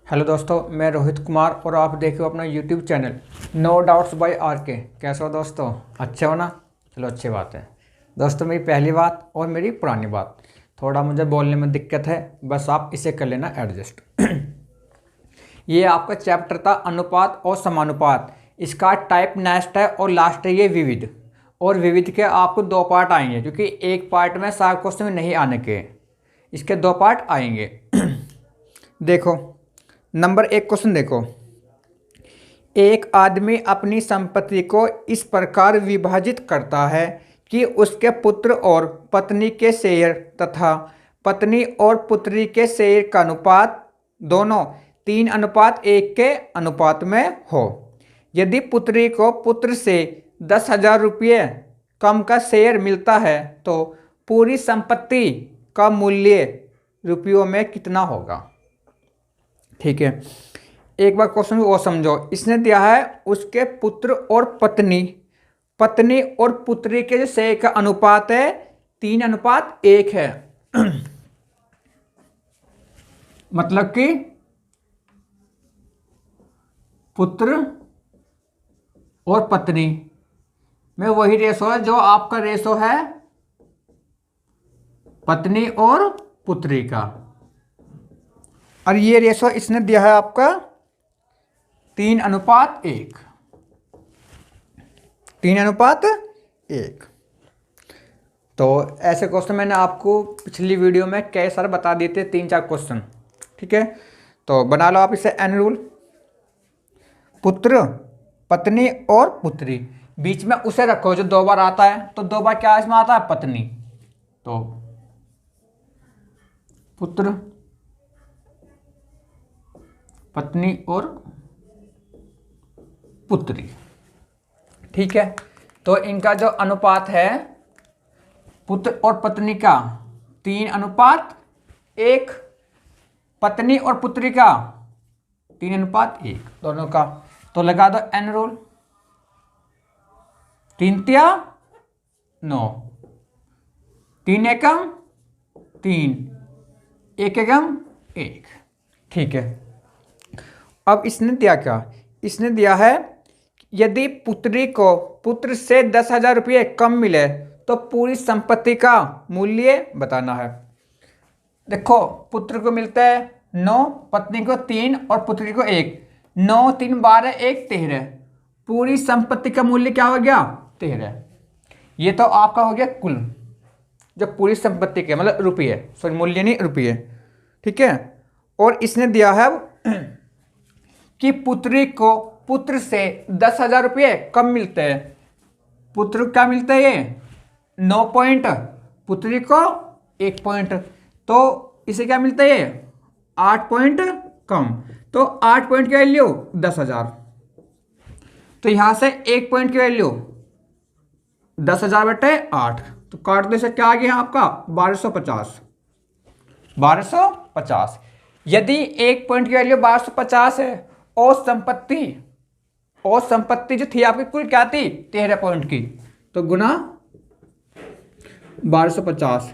Hello दोस्तों, मैं रोहित कुमार और आप देख रहे हो अपना YouTube channel no doubts by R K. कैसे हो दोस्तों? अच्छे हो ना? चलो अच्छी बात है। दोस्तों, मेरी पहली बात और मेरी पुरानी बात, थोड़ा मुझे बोलने में दिक्कत है, बस आप इसे कर लेना एडजस्ट। ये आपका चैप्टर था अनुपात और समानुपात। इसका टाइप नेक्स्ट है और लास्ट है ये विविध। और विविध के आपको दो पार्ट आएंगे, क्योंकि एक पार्ट में सारे क्वेश्चन नहीं आने के, इसके दो पार्ट आएंगे। देखो, नंबर एक क्वेश्चन देखो। एक आदमी अपनी संपत्ति को इस प्रकार विभाजित करता है कि उसके पुत्र और पत्नी के शेयर तथा पत्नी और पुत्री के शेयर का अनुपात दोनों 3:1 के अनुपात में हो। यदि पुत्री को पुत्र से 10,000 रुपये कम का शेयर मिलता है तो पूरी संपत्ति का मूल्य रुपयों में कितना होगा? ठीक है, एक बार क्वेश्चन वो समझो। इसने दिया है उसके पुत्र और पत्नी और पुत्री के जो शेयर का अनुपात है 3:1 है। मतलब कि पुत्र और पत्नी में वही रेशो है जो आपका रेशो है पत्नी और पुत्री का, और ये रेशो इसने दिया है आपका 3:1। 3:1। तो ऐसे क्वेश्चन मैंने आपको पिछली वीडियो में कई सारे बता दिए थे, 3-4 क्वेश्चन। ठीक है, तो बना लो आप इसे एन रूल। पुत्र, पत्नी और पुत्री, बीच में उसे रखो जो 2 बार आता है। तो 2 बार क्या इसमें आता है? पत्नी। तो पुत्र, पत्नी और पुत्री। ठीक है, तो इनका जो अनुपात है पुत्र और पत्नी का 3:1, पत्नी और पुत्री का 3:1 दोनों का। तो लगा दो एन रूल। 3×3 = 9, 3 एकम 3, 1 एकम 1। ठीक है, अब इसने दिया क्या? इसने दिया है यदि पुत्री को पुत्र से 10,000 रुपये कम मिले तो पूरी संपत्ति का मूल्य बताना है। देखो, पुत्र को मिलता है 9, पत्नी को 3 और पुत्री को 1। 9 3 12 1 13। पूरी संपत्ति का मूल्य क्या हो गया? 13। ये तो आपका हो गया कुल, जो पूरी संपत्ति के मतलब रुपये, सॉरी मूल्य नहीं रुपये। ठीक है, और इसने दिया है कि पुत्री को पुत्र से 10,000 रुपये कम मिलते हैं। पुत्र क्या मिलता है? ये 9 पॉइंट, पुत्री को 1 पॉइंट, तो इसे क्या मिलता है? ये 8 पॉइंट कम। तो 8 पॉइंट की वैल्यू 10,000। तो यहां से 1 पॉइंट की वैल्यू 10,000/8। तो काट दो, से क्या आ गया आपका? 1250। 1250। यदि 1 पॉइंट की वैल्यू 1250 है और संपत्ति जो थी आपकी कुल क्या थी? 13 पॉइंट की, तो गुना 1250।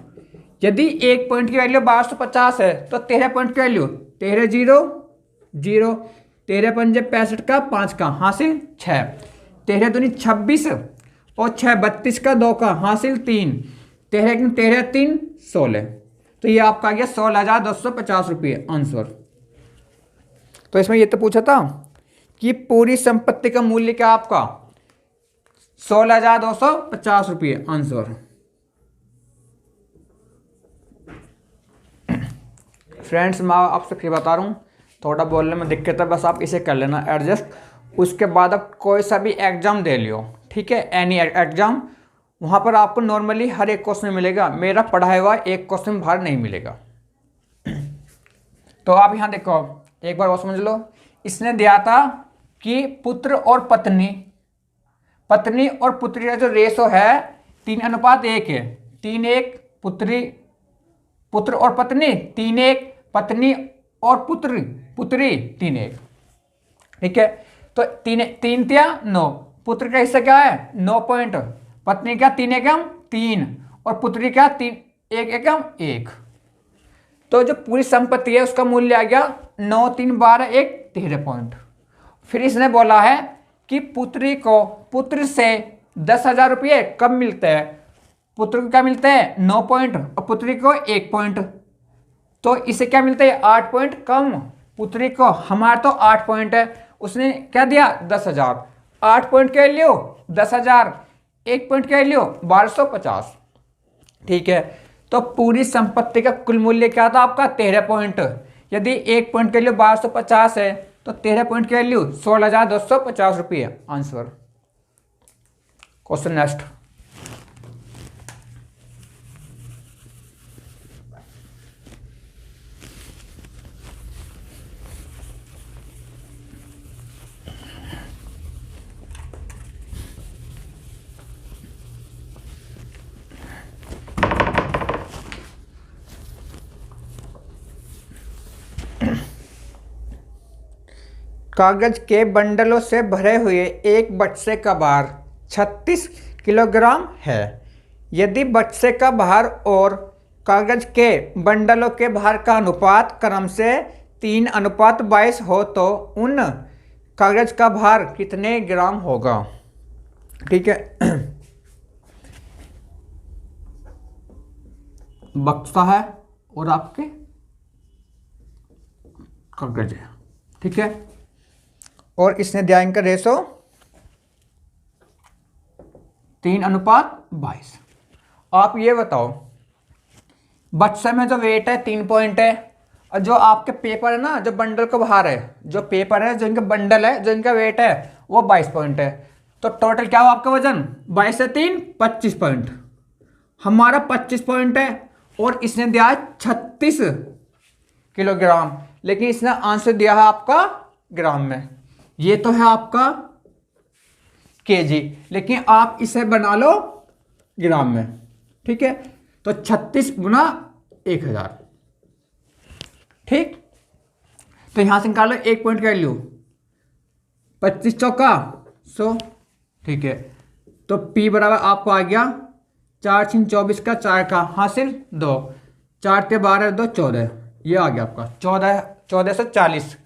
यदि 1 पॉइंट की वैल्यू 1250 है तो 13 पॉइंट की वैल्यू 13 0 0, 13 पंजे 65 का 5 का हासिल 6, 13 दूनी 26 और 6 32 का 2 का हासिल 3, 13 13 3 16। तो ये आपका आ गया 16,250 रुपये आंसर। तो इसमें ये तो पूछा था कि पूरी संपत्ति का मूल्य क्या आपका? 16,250 रुपये आंसर। फ्रेंड्स, मैं आपसे फिर बता रहा हूँ, थोड़ा बोलने में दिक्कत है, बस आप इसे कर लेना एडजस्ट। उसके बाद आप कोई सा भी एग्जाम दे लियो, ठीक है, एनी एग्जाम, वहाँ पर आपको नॉर्मली हर एक क्वेश्चन मिलेगा। मेरा पढ़ाया हुआ एक क्वेश्चन बाहर नहीं मिलेगा। तो आप यहाँ देखो, एक बार वो समझ लो। इसने दिया था कि पुत्र और पत्नी और पुत्री का जो रेशो है 3:1 है। 3:1 पुत्र और पत्नी, 3:1 पत्नी और पुत्री 3:1। ठीक है, तो 3×3 = 9। पुत्र का हिस्सा क्या है? 9 पॉइंट, पत्नी का 3 एकम 3 और पुत्री का 1 एकम 1। तो जो पूरी संपत्ति है उसका मूल्य आ गया 9 3 12 1 13 पॉइंट। फिर इसने बोला है कि पुत्री को पुत्र से 10,000 रुपये कब मिलते हैं। पुत्र को क्या मिलते हैं 9 पॉइंट और पुत्री को 1 पॉइंट। तो इसे क्या मिलते हैं 8 पॉइंट कम पुत्री को। हमारा तो 8 पॉइंट है, उसने क्या दिया 10,000। 8 पॉइंट की वैल्यू 10,000, 1 पॉइंट की वैल्यू 1250। ठीक है, तो पूरी संपत्ति का कुल मूल्य क्या था आपका 13 पॉइंट। यदि 1 पॉइंट की वैल्यू 1250 है तो 13 पॉइंट की वैल्यू 16,250 रुपये। आंसर। Question next. कागज के बंडलों से भरे हुए एक बक्से का भार 36 किलोग्राम है। यदि बक्से का भार और कागज के बंडलों के भार का अनुपात क्रम से 3:22 हो तो उन कागज का भार कितने ग्राम होगा। ठीक है, बक्सा है और आपके कागज है। ठीक है, और इसने दिया इनका रेशो 3:22। आप ये बताओ बक्से में जो वेट है 3 पॉइंट है और जो आपके पेपर है ना, जो बंडल का भार है, जो पेपर है, जो इनका बंडल है, जो इनका वेट है वो 22 पॉइंट है। तो टोटल क्या हुआ आपका वजन 22 से 3 25 पॉइंट। हमारा 25 पॉइंट है और इसने दिया है 36 किलोग्राम, लेकिन इसने आंसर दिया है आपका ग्राम में। ये तो है आपका केजी, लेकिन आप इसे बना लो ग्राम में। ठीक है, तो 36 गुना 1000। ठीक, तो यहां से निकालो 1 पॉइंट की वैल्यू 25 चौका 100। ठीक है, तो P बराबर आपको आ गया 4 6 24 का 4 का हासिल 2, 4 के 12 2 14। ये आ गया आपका 1440।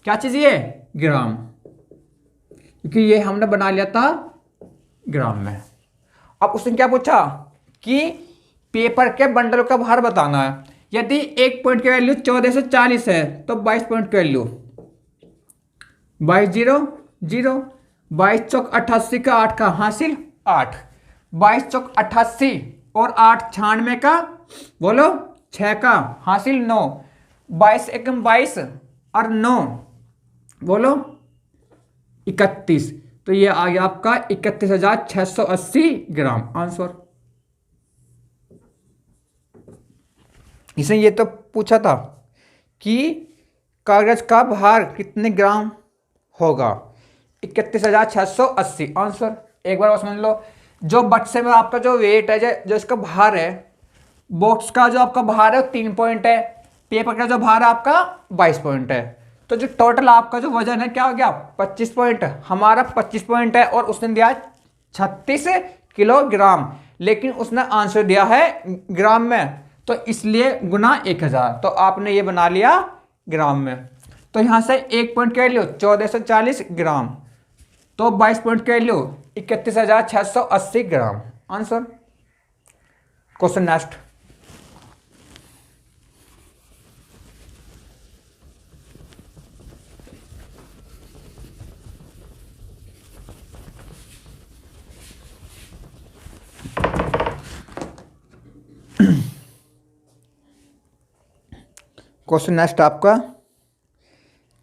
क्या चीज़ ये ग्राम, क्योंकि ये हमने बना लिया था ग्राम में। अब उसने क्या पूछा कि पेपर के बंडल का भार बताना है। यदि 1 पॉइंट की वैल्यू 1440 है तो 22 पॉइंट की वैल्यू 22 0 0, 22 चौक 88 का 8 का हासिल 8, 22 चौक 88 और 8 96 का बोलो 6 का हासिल 9, 22 एकम 22 और 9 बोलो 31। तो ये आ गया आपका 31,680 ग्राम। आंसर। इसने ये तो पूछा था कि कागज का भार कितने ग्राम होगा, 31,680। आंसर। एक बार और समझ लो, जो बक्से में आपका जो वेट है, जो इसका भार है, बॉक्स का जो आपका भार है 3 पॉइंट है, पेपर का जो भार है आपका 22 पॉइंट है। तो जो टोटल आपका जो वजन है क्या हो गया 25 पॉइंट। हमारा 25 पॉइंट है और उसने दिया 36 किलोग्राम, लेकिन उसने आंसर दिया है ग्राम में, तो इसलिए गुना 1000। तो आपने ये बना लिया ग्राम में। तो यहां से 1 पॉइंट की वैल्यू 1440 ग्राम, तो 22 पॉइंट की value 31,680 gram. Answer. Question next. Question next आपका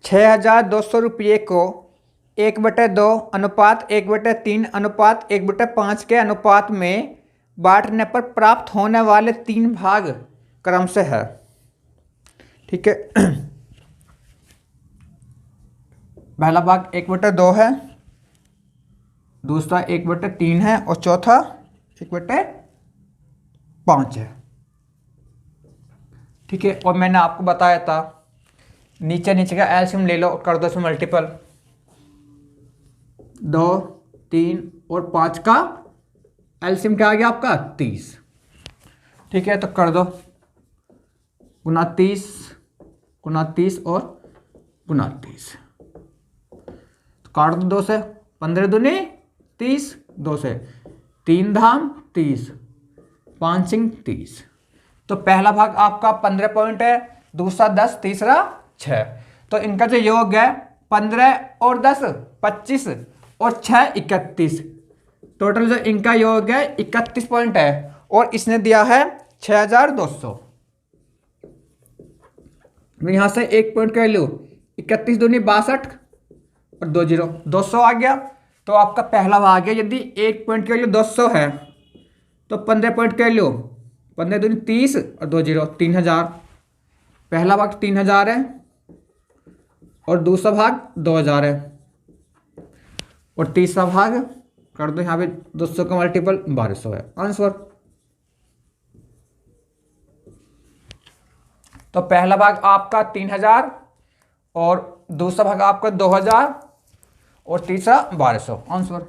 6,200 रुपये को 1/2 अनुपात 1/3 अनुपात 1/5 के अनुपात में बांटने पर प्राप्त होने वाले 3 भाग क्रम से है। ठीक है, पहला भाग 1/2 है, दूसरा 1/3 है और चौथा 1/5 है। ठीक है, और मैंने आपको बताया था नीचे नीचे का एलसीएम ले लो और कर दो इसमें मल्टीपल। 2 3 और 5 का एलसीएम क्या आ गया आपका 30। ठीक है, तो कर दो गुना 30 और 29। तो काट दो 2 से, 15 दूनी 30, 2 से 3 धाम 30, 5 सिंह 30। तो पहला भाग आपका 15 पॉइंट है, दूसरा 10, तीसरा 6। तो इनका जो योग है 15 और 10 25 और 6 31। टोटल जो इनका योग है 31 पॉइंट है और इसने दिया है 6200। यहां से 1 पॉइंट का वैल्यू 31 दूनी 62 और 2 जीरो 200 आ गया। तो आपका पहला भाग है, यदि 1 पॉइंट की वैल्यू 200 है तो 15 पॉइंट की वैल्यू 15 दूनी 30 और 2 जीरो 3000। पहला भाग 3000 है और दूसरा भाग 2000 है और तीसरा भाग कर दो यहाँ पे 200 का मल्टीपल 1200 है आंसर। तो पहला भाग आपका 3000 और दूसरा भाग आपका 2000 और तीसरा 1200 आंसर।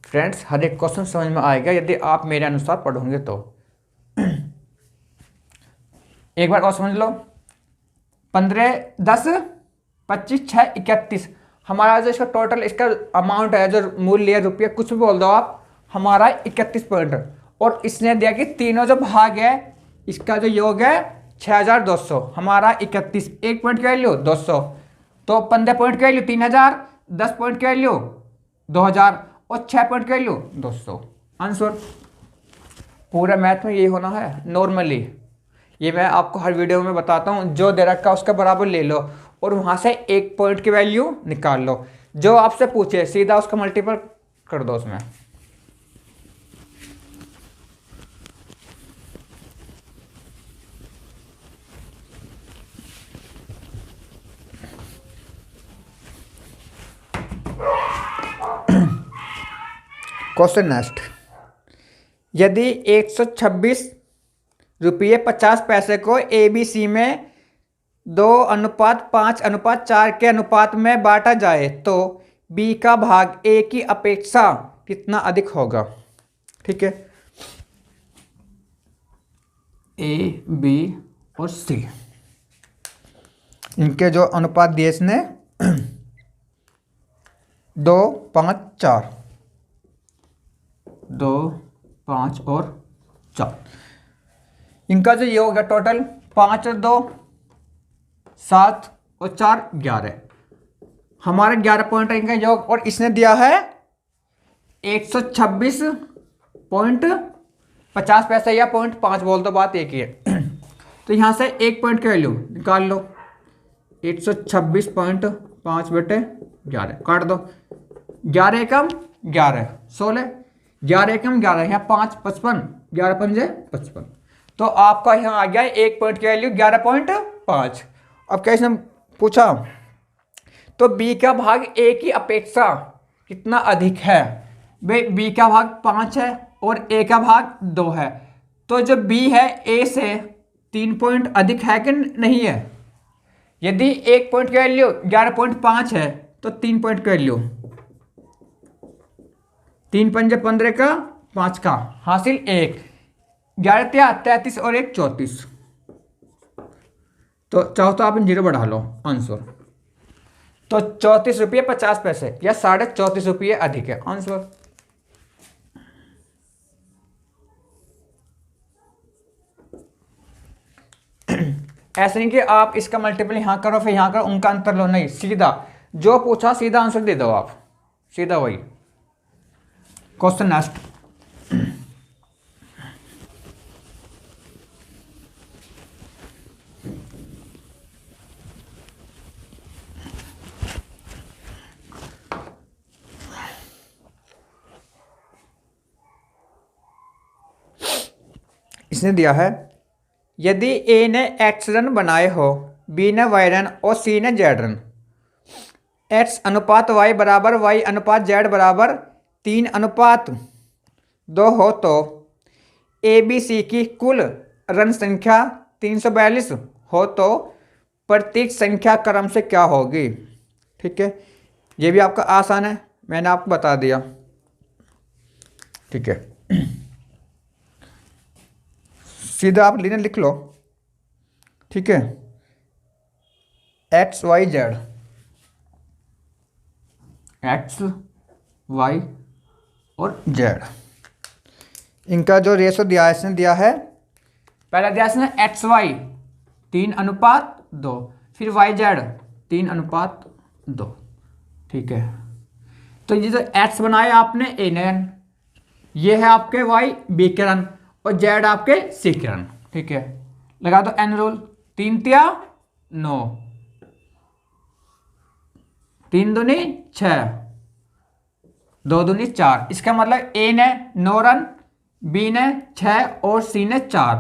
फ्रेंड्स, हर एक क्वेश्चन समझ में आएगा यदि आप मेरे अनुसार पढ़ोगे तो। एक बार और समझ लो, 15 10 25 6 31 हमारा जो इसका टोटल इसका अमाउंट है, जो मूल्य है, रुपये कुछ भी बोल दो आप, हमारा 31 पॉइंट। और इसने दिया कि तीनों जो भाग है इसका जो योग है 6200, हमारा 31। 1 पॉइंट की वैल्यू 200, तो 15 पॉइंट की वैल्यू 3000, 10 पॉइंट की वैल्यू 2000 और 6 पॉइंट की वैल्यू 200 आंसर। पूरा मैथ में यही होना है नॉर्मली। ये मैं आपको हर वीडियो में बताता हूँ, जो दे रखा है उसका बराबर ले लो और वहाँ से 1 पॉइंट की वैल्यू निकाल लो। जो आपसे पूछे सीधा उसका मल्टीपल कर दो उसमें। क्वेश्चन नेक्स्ट, यदि 126 रुपये 50 पैसे को ABC में 2:5:4 के अनुपात में बांटा जाए तो B का भाग A की अपेक्षा कितना अधिक होगा। ठीक है, A, B और C इनके जो अनुपात दिए इसने 2 5 4, 2 5 और 4। इनका जो योग है टोटल 5 और 2 7 और 4 11। हमारे 11 पॉइंट है इनका योग और इसने दिया है 126.50 पैसे या 0.5 बोल दो, बात एक ही है। तो यहाँ से 1 पॉइंट की वैल्यू निकाल लो, 126.5 बटे 11 काट दो। 11 एकम 11 16, 11 एकम 11, यहाँ 5 55, 11 पंजे 55। तो आपका यहाँ आ गया 1 पॉइंट की वैल्यू 11.5। अब क्या इसने पूछा, तो B का भाग A की अपेक्षा कितना अधिक है। भाई B का भाग 5 है और A का भाग 2 है, तो जो B है A से 3 पॉइंट अधिक है कि नहीं है। यदि 1 पॉइंट की वैल्यू 11.5 है तो 3 पॉइंट की वैल्यू 3 पंजे 15 का 5 का हासिल 1, 11 33 और 1 34। तो चाहो तो आप इन जीरो बढ़ा लो आंसर। तो 34 रुपये 50 पैसे या 34.5 रुपये अधिक है आंसर। ऐसे नहीं कि आप इसका मल्टीपल यहां करो फिर यहां करो उनका अंतर लो, नहीं, सीधा जो पूछा सीधा आंसर दे दो आप, सीधा वही। क्वेश्चन नेक्स्ट, इसने दिया है यदि A ने X रन बनाए हो, B ने Y रन और C ने Z रन, X अनुपात Y बराबर Y अनुपात Z बराबर 3:2 हो तो ABC की कुल रन संख्या 342 हो तो प्रत्येक संख्या क्रम से क्या होगी। ठीक है, ये भी आपका आसान है, मैंने आपको बता दिया। ठीक है, सीधा आप लीनियर लिख लो। ठीक है, x y z, x y और जेड, इनका जो रेशो दिया है इसने दिया है, पहला दिया इसने एक्स वाई 3:2, फिर वाई जेड 3:2। ठीक है, तो ये जो एक्स बनाया आपने ए रन, ये है आपके वाई बी के रन और जेड आपके सी के रन। ठीक है, लगा दो एन रूल, 3 तिया 9, 3 दूनी 6, 2 दूनी 4। इसका मतलब ए ने 9 रन, बी ने 6 और सी ने 4।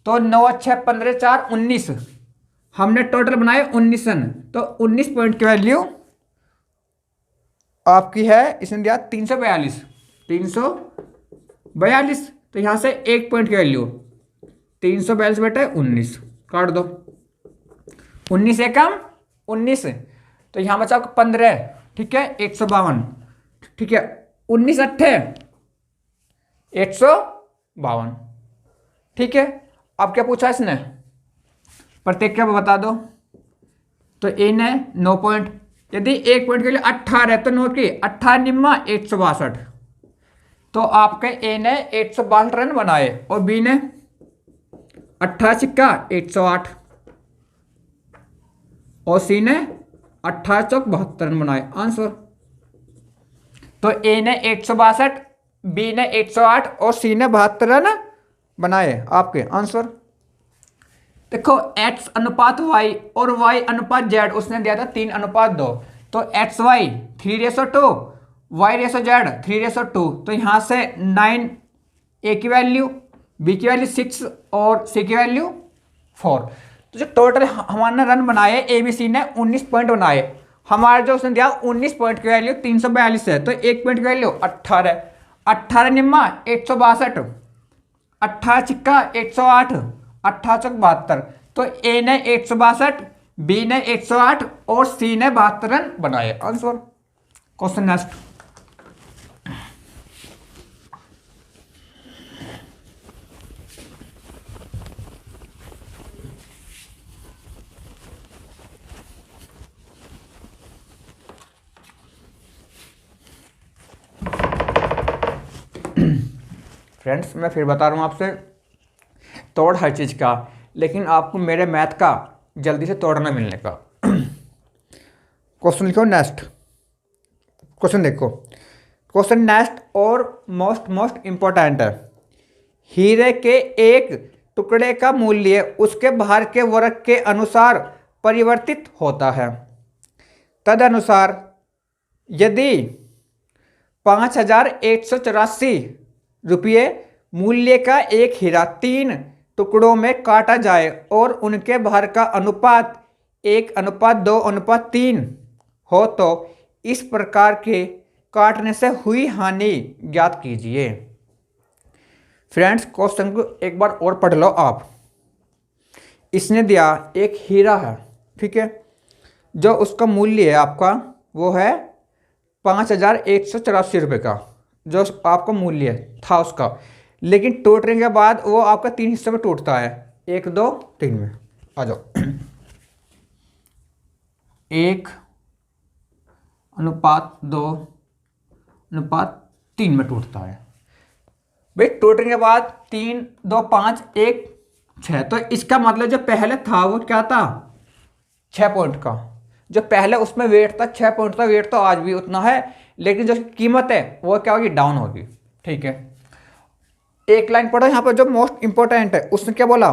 तो 9 6 15 4 19, हमने टोटल बनाए 19 रन। तो 19 पॉइंट की वैल्यू आपकी है, इसने दिया 342, 342। तो यहां से 1 पॉइंट की वैल्यू 342 बेटा 19, काट दो, 19 एकम 19, तो यहां बचा 15। ठीक है, 152। ठीक है, 19 अट्ठे 152। ठीक है, अब क्या पूछा इसने, प्रत्येक क्या बता दो। तो ए ने 9 पॉइंट, यदि 1 पॉइंट के लिए 18 तो 9 की 18 निम्मा 162। तो आपके ए ने 162 रन बनाए और बी ने 18 सिक्का 108 और सी ने 18 चौक 72 रन बनाए। आंसर, तो ए ने 162, बी ने 108 और सी ने 72 रन बनाए। आपके आंसर देखो, x अनुपात y और y अनुपात z उसने दिया था 3:2। तो एक्स वाई 3:2, y/z 3:2। तो यहां से 9 ए की वैल्यू, बी की वैल्यू 6 और सी की वैल्यू 4। तो जो टोटल हमारे रन बनाए ए बी सी ने 19 पॉइंट बनाए। हमारा जो उसने दिया 19 पॉइंट की वैल्यू 342 है। तो 1 पॉइंट की वैल्यू 18, 18 निम्मा 162, 18 चिक्का 108, 18 चौक 72। तो ए ने 162, बी ने 108 और सी ने 72 रन बनाए। आंसर। Question next. फ्रेंड्स, मैं फिर बता रहा हूँ आपसे, तोड़ हर चीज़ का, लेकिन आपको मेरे मैथ का जल्दी से तोड़ना मिलने का। क्वेश्चन लिखो नेक्स्ट। क्वेश्चन देखो, क्वेश्चन नेक्स्ट और मोस्ट इंपॉर्टेंट है। हीरे के एक टुकड़े का मूल्य उसके भार के वर्ग के अनुसार परिवर्तित होता है। तदनुसार यदि 5,184 रुपये मूल्य का एक हीरा 3 टुकड़ों में काटा जाए और उनके भार का अनुपात 1:2:3 हो, तो इस प्रकार के काटने से हुई हानि ज्ञात कीजिए। फ्रेंड्स, क्वेश्चन को एक बार और पढ़ लो आप। इसने दिया एक हीरा है, ठीक है, जो उसका मूल्य है आपका वो है 5,184 रुपये का, जो आपका मूल्य था उसका। लेकिन टूटने के बाद वो आपका 3 हिस्से में टूटता है, 1 2 3 में। आ जाओ। 1:2:3 में टूटता है भाई। टूटने के बाद 3 2 5 1 6। तो इसका मतलब जो पहले था वो क्या था, 6 पॉइंट का। जो पहले उसमें वेट था 6 पॉइंट का, वेट तो आज भी उतना है, लेकिन जो कीमत है वो क्या होगी, डाउन होगी। ठीक है, एक लाइन पढ़ो यहाँ पर जो मोस्ट इंपॉर्टेंट है। उसने क्या बोला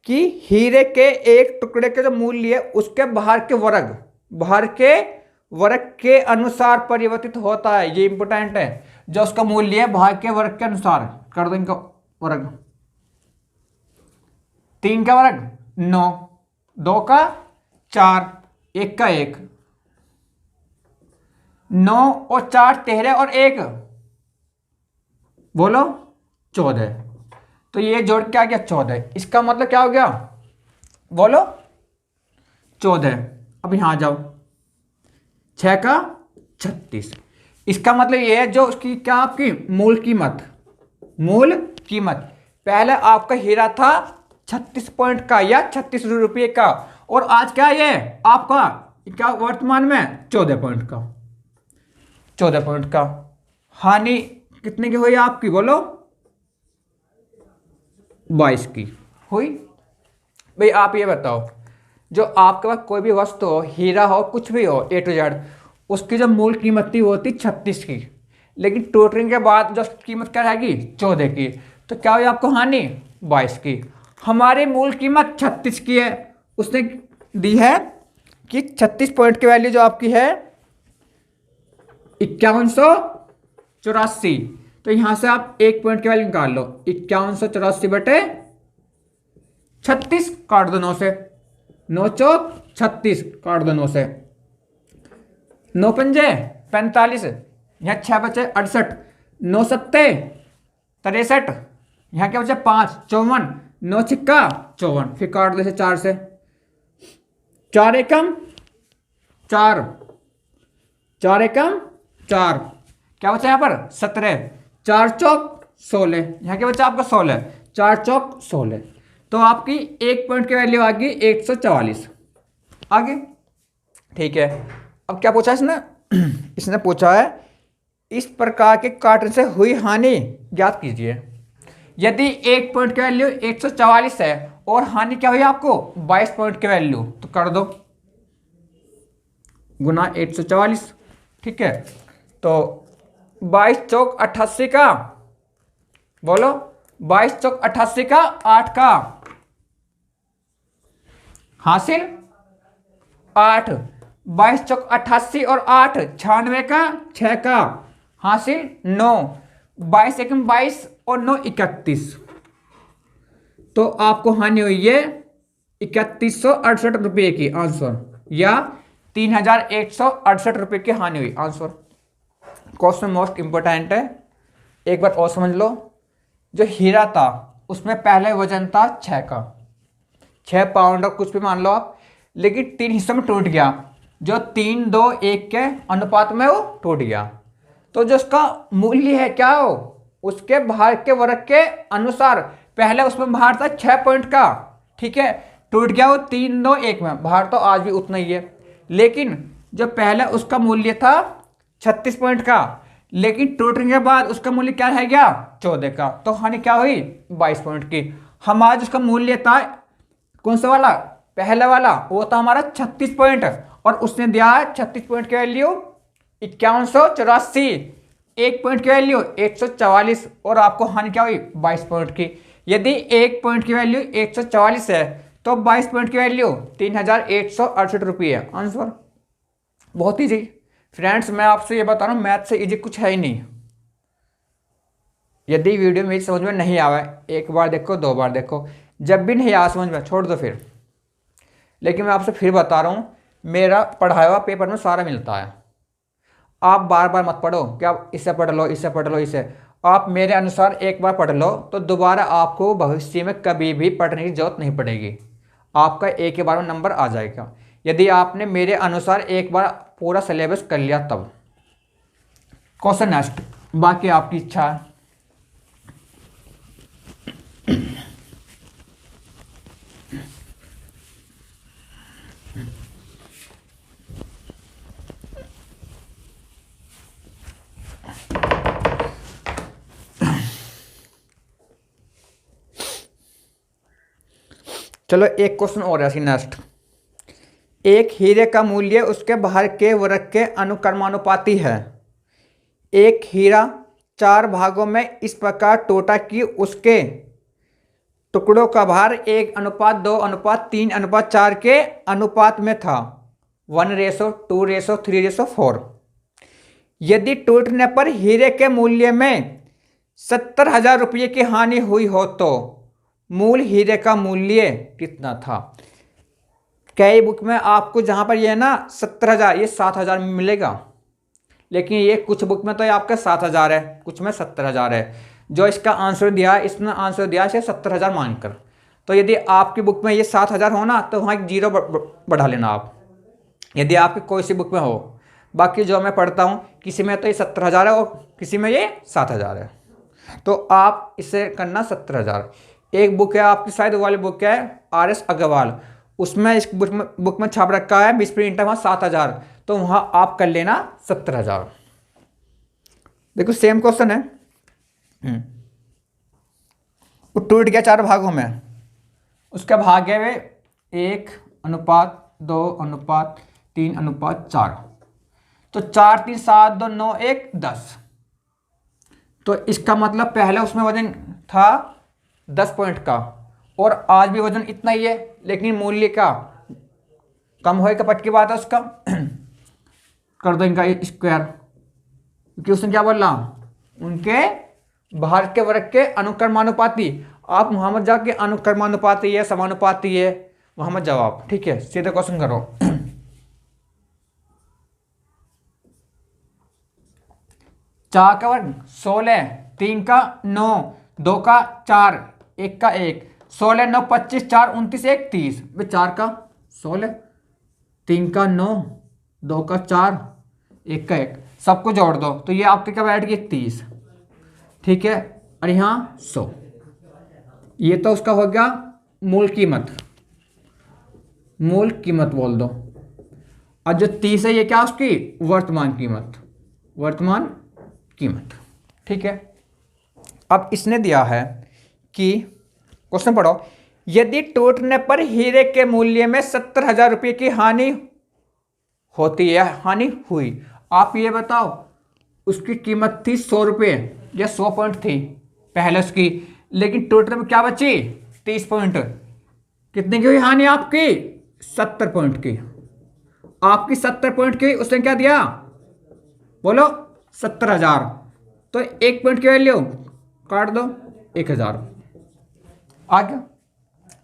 कि हीरे के एक टुकड़े के जो मूल्य है उसके भार के वर्ग के अनुसार परिवर्तित होता है। ये इंपॉर्टेंट है। जो उसका मूल्य है भार के वर्ग के अनुसार, कर दो इनका वर्ग। 3 का वर्ग 9, 2 का 4, 1 का 1, 9 और 4 13 और 1 बोलो 14। तो ये जोड़ क्या गया 14। इसका मतलब क्या हो गया, बोलो 14। अब यहां जाओ, 6 का 36। इसका मतलब ये है जो उसकी क्या आपकी मूल कीमत मूल कीमत। पहले आपका हीरा था 36 पॉइंट का या 36 रुपये का, और आज क्या है आपका, क्या वर्तमान में 14 पॉइंट का। 14 पॉइंट का। हानि कितने की हुई आपकी, बोलो? 22 की हुई। भाई आप ये बताओ, जो आपके पास कोई भी वस्तु हो, हीरा हो, कुछ भी हो, A to Z, उसकी जो मूल कीमत थी वो थी 36 की, लेकिन टोटलिंग के बाद जो कीमत क्या रहेगी 14 की, तो क्या हुई आपको हानि 22 की। हमारी मूल कीमत 36 की है, उसने दी है कि 36 पॉइंट की वैल्यू जो आपकी है 5184। तो यहां से आप 1 पॉइंट की वैल्यू निकाल लो, 5184 बटे 36, काट दो 9 से, 9 चौक 36, काट दो 9 से, 9 पंजे 45, यहाँ 6 बचे 68, 9 सत्ते 63, यहाँ क्या बचे 5 54, 9 छिक्का 54, फिर काट दो 4 से, 4 एकम 4, 4 एकम 4, क्या बचा यहाँ पर 17, 4 चौक 16, यहाँ क्या बचा आपका 16, 4 चौक 16। तो आपकी 1 पॉइंट की वैल्यू आ गई 144। आगे ठीक है। अब क्या पूछा इसने? इसने पूछा है इस प्रकार के काटने से हुई हानि ज्ञात कीजिए। यदि 1 पॉइंट की वैल्यू 144 है और हानि क्या हुई आपको 22 पॉइंट की वैल्यू, तो कर दो गुना 144। ठीक है, तो 22 चौक 88 का, बोलो 22 चौक 88 का 8 का हासिल 8, 22 चौक 88 और 8 96 का 6 का हासिल 9, 22 एकम 22 और 9 31। तो आपको हानि हुई है 3168 रुपये की आंसर, या 3168 रुपये की हानि हुई आंसर। क्वेश्चन मोस्ट इंपोर्टेंट है, एक बार और समझ लो। जो हीरा था उसमें पहले वजन था 6 का, 6 पाउंड और कुछ भी मान लो आप, लेकिन 3 हिस्सों में टूट गया, जो 3 2 1 के अनुपात में वो टूट गया। तो जो उसका मूल्य है क्या हो, उसके भार के वर्ग के अनुसार, पहले उसमें भार था 6 पॉइंट का, ठीक है, टूट गया वो 3 2 1 में, भार तो आज भी उतना ही है, लेकिन जो पहले उसका मूल्य था 36 पॉइंट का, लेकिन टूटने के बाद उसका मूल्य क्या रह गया 14 का, तो हानि क्या हुई 22 पॉइंट की। हमारा उसका मूल्य था कौन सा वाला, पहला वाला, वो था हमारा 36 पॉइंट, और उसने दिया है 36 पॉइंट की वैल्यू 5184, 1 पॉइंट की वैल्यू 144, और आपको हानि क्या हुई 22 पॉइंट की। यदि 1 पॉइंट की वैल्यू 144 है तो 22 पॉइंट की वैल्यू 3168 रुपये है आंसर। बहुत ईजी फ्रेंड्स, मैं आपसे ये बता रहा हूँ, मैथ से इजी कुछ है ही नहीं। यदि वीडियो मेरी समझ में नहीं आवा, एक बार देखो, 2 बार देखो, जब भी नहीं आ समझ में छोड़ दो फिर। लेकिन मैं आपसे फिर बता रहा हूँ, मेरा पढ़ाया हुआ पेपर में सारा मिलता है। आप बार बार मत पढ़ो कि आप इससे पढ़ लो, इससे पढ़ लो, इससे। आप मेरे अनुसार एक बार पढ़ लो तो दोबारा आपको भविष्य में कभी भी पढ़ने की जरूरत नहीं पड़ेगी, आपका एक ही बार में नंबर आ जाएगा, यदि आपने मेरे अनुसार एक बार पूरा सिलेबस कर लिया तब। क्वेश्चन नेक्स्ट, बाकी आपकी इच्छा है। चलो एक क्वेश्चन और है नेक्स्ट। एक हीरे का मूल्य उसके भार के वर्ग के अनुक्रमानुपाती है। एक हीरा 4 भागों में इस प्रकार टूटा कि उसके टुकड़ों का भार 1:2:3:4 के अनुपात में था, 1:2:3:4। यदि टूटने पर हीरे के मूल्य में 70,000 रुपये की हानि हुई हो तो मूल हीरे का मूल्य कितना था। कई बुक में आपको जहाँ पर ये है ना 70,000, ये 7,000 में मिलेगा, लेकिन ये कुछ बुक में तो ये आपका 7,000 है, कुछ में 70,000 है। जो इसका आंसर दिया है, इसने आंसर दिया है 70,000 मानकर। तो यदि आपकी बुक में ये 7,000 हो ना तो वहाँ एक 0 बढ़ा लेना आप, यदि आपकी कोई सी बुक में हो। बाकी जो मैं पढ़ता हूँ किसी में तो ये 70,000 है और किसी में ये 7,000 है। तो आप इसे करना 70,000। एक बुक है आपकी, शायद वाली बुक है RS अग्रवाल, उसमें इस बुक में छाप रखा है 20 प्रिंट है वहाँ 7,000, तो वहाँ आप कर लेना 70,000। देखो सेम क्वेश्चन है। वो टूट गया 4 भागों में, उसका भाग है वे 1:2:3:4, तो 4 3 7 2 9 1 10। तो इसका मतलब पहले उसमें वजन था 10 पॉइंट का, और आज भी वजन इतना ही है, लेकिन मूल्य का कम होए कपट की बात है उसका। कर दो इनका स्क्वायर, क्योंकि उसने क्या बोला, उनके बाहर के वर्ग के अनुक्रमानुपाती। आप वहां मत जाके अनुक्रमानुपाती है समानुपाती है, वहां मत जवाब। ठीक है, सीधे क्वेश्चन करो। 4 का वर्ग 16, 3 का 9, 2 का 4, 1 का 1, 16 9 25, 4 29, 1 30। 4 का 16, 3 का 9, 2 का 4, 1 का 1, सबको जोड़ दो तो ये आपके क्या बैठ गई 30। ठीक है, और यहाँ 100। ये तो उसका हो गया मूल कीमत, मूल कीमत बोल दो। और जो 30 है ये क्या उसकी वर्तमान कीमत, वर्तमान कीमत। ठीक है, अब इसने दिया है कि क्वेश्चन पढ़ो, यदि टूटने पर हीरे के मूल्य में 70,000 रुपये की हानि होती है, हानि हुई, आप ये बताओ उसकी कीमत थी 100 रुपये या 100 पॉइंट थी पहले उसकी, लेकिन टूटने में क्या बची 30 पॉइंट। कितने की हुई हानि आपकी 70 पॉइंट की। आपकी 70 पॉइंट की, उसने क्या दिया बोलो 70,000, तो 1 पॉइंट की वैल्यू काट दो 1,000 आ गया।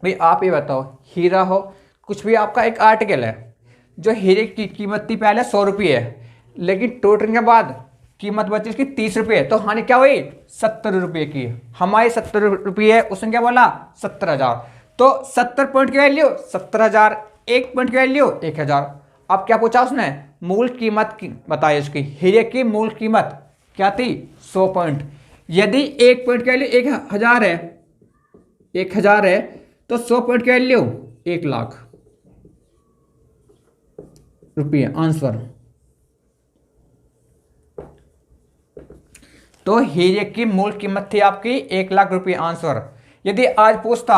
भाई आप ये बताओ, हीरा हो कुछ भी आपका एक आर्टिकल है, जो हीरे की कीमत थी पहले 100 रुपये है, लेकिन टूटने के बाद कीमत बची इसकी 30 रुपये, तो हानि क्या हुई 70 रुपये की। हमारी 70 रुपये है, उसने क्या बोला 70,000, तो 70 पॉइंट की वैल्यू 70,000, 1 पॉइंट की वैल्यू 1,000। अब क्या पूछा उसने, मूल कीमत की बताई उसकी, हीरे की मूल कीमत क्या थी 100 पॉइंट। यदि 1 पॉइंट की वैल्यू 1,000 है, 1,000 है, तो 100 पॉइंट की वैल्यू 1,00,000 रुपये आंसर। तो हीरे की मूल कीमत थी आपकी 1,00,000 रुपये आंसर। यदि आज पूछता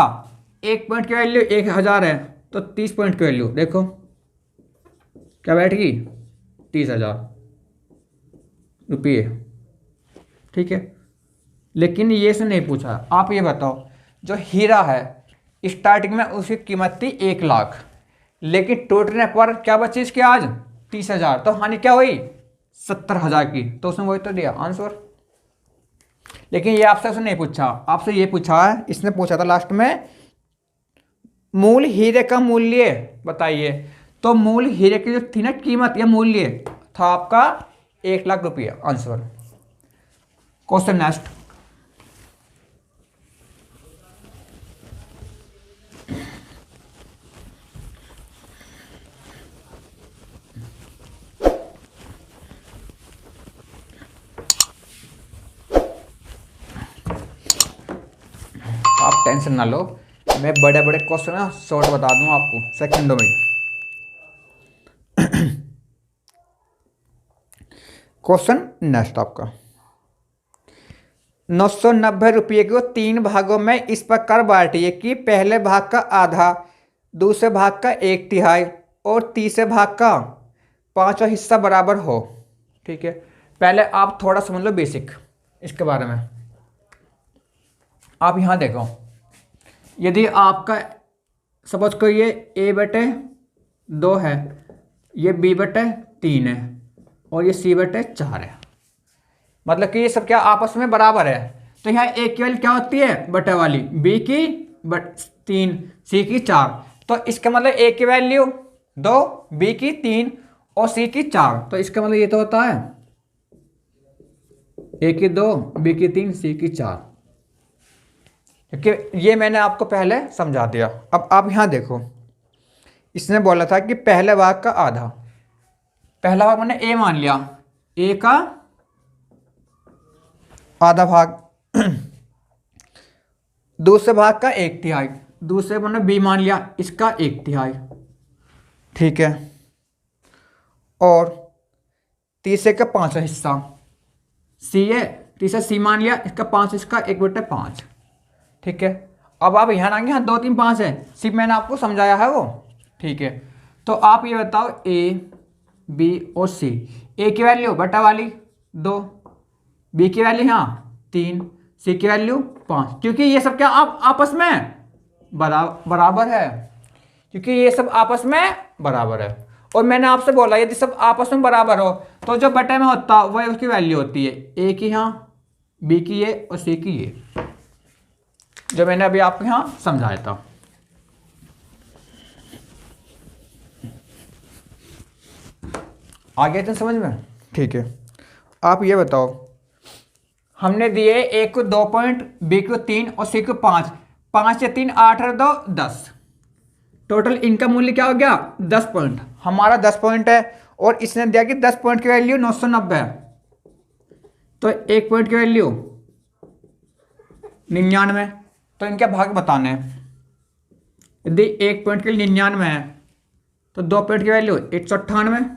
1 पॉइंट की वैल्यू 1,000 है, तो 30 पॉइंट की वैल्यू देखो क्या बैठेगी 30,000 रुपये। ठीक है, लेकिन ये से नहीं पूछा। आप ये बताओ, जो हीरा है स्टार्टिंग में उसकी कीमत थी 1,00,000, लेकिन टूटने पर क्या बची इसकी आज 30,000, तो हानि क्या हुई 70,000 की, तो उसने वही तो दिया आंसर। लेकिन ये आपसे उसने नहीं पूछा, आपसे ये पूछा है, इसने पूछा था लास्ट में मूल हीरे का मूल्य बताइए। तो मूल हीरे की जो थी ना कीमत या मूल्य था आपका 1,00,000 रुपये आंसर। क्वेश्चन नेक्स्ट, आप टेंशन ना लो, मैं बड़े बड़े क्वेश्चन ना शॉर्ट बता दूंगा आपको सेकंडों में। क्वेश्चन नेक्स्ट आपका, 990 रुपये को 3 भागों में इस प्रकार बांटिए कि पहले भाग का आधा, दूसरे भाग का 1/3 और तीसरे भाग का 5वां हिस्सा बराबर हो। ठीक है, पहले आप थोड़ा समझ लो बेसिक इसके बारे में। आप यहाँ देखो, यदि आपका सपोज को ये A/2 है, ये B/3 है, और ये C/4 है, मतलब कि ये सब क्या आपस में बराबर है, तो यहाँ A की वैल्यू क्या होती है बटे वाली, B की 3, C की 4, तो इसका मतलब A की वैल्यू 2, B की 3 और C की 4, तो इसका मतलब ये तो होता है A की 2, B की 3, C की 4, क्योंकि ये मैंने आपको पहले समझा दिया। अब आप यहाँ देखो, इसने बोला था कि पहले भाग का आधा, पहला भाग मैंने A मान लिया, A का आधा भाग दूसरे भाग का 1/3, दूसरे मैंने b मान लिया, इसका 1/3, ठीक है। और तीसरे का 5वां हिस्सा c है, तीसरा c मान लिया, इसका 5, इसका 1/5, ठीक है। अब आप यहाँ आएंगे, हाँ 2 3 5 है, सिर्फ मैंने आपको समझाया है वो, ठीक है। तो आप ये बताओ a b और c, a की वैल्यू बटा वाली 2, b की वैल्यू यहाँ 3, c की वैल्यू 5, क्योंकि ये सब क्या आप आपस में बराबर है, क्योंकि ये सब आपस में बराबर है। और मैंने आपसे बोला यदि सब आपस में बराबर हो तो जो बटे में होता वही उसकी वैल्यू होती है, a की यहाँ, b की ये और c की ये, जो मैंने अभी आपको यहाँ समझाया था। आ गया था समझ में, ठीक है। आप ये बताओ, हमने दिए a को 2 पॉइंट, b को 3 और c को 5, 5 या 3 8 और 2 10, टोटल इनका मूल्य क्या हो गया 10 पॉइंट, हमारा 10 पॉइंट है। और इसने दिया कि 10 पॉइंट की वैल्यू 990 है, तो 1 पॉइंट की वैल्यू 99, तो इनके भाग बताने हैं। यदि 1 पॉइंट के लिए 99 है तो 2 पॉइंट की वैल्यू 198,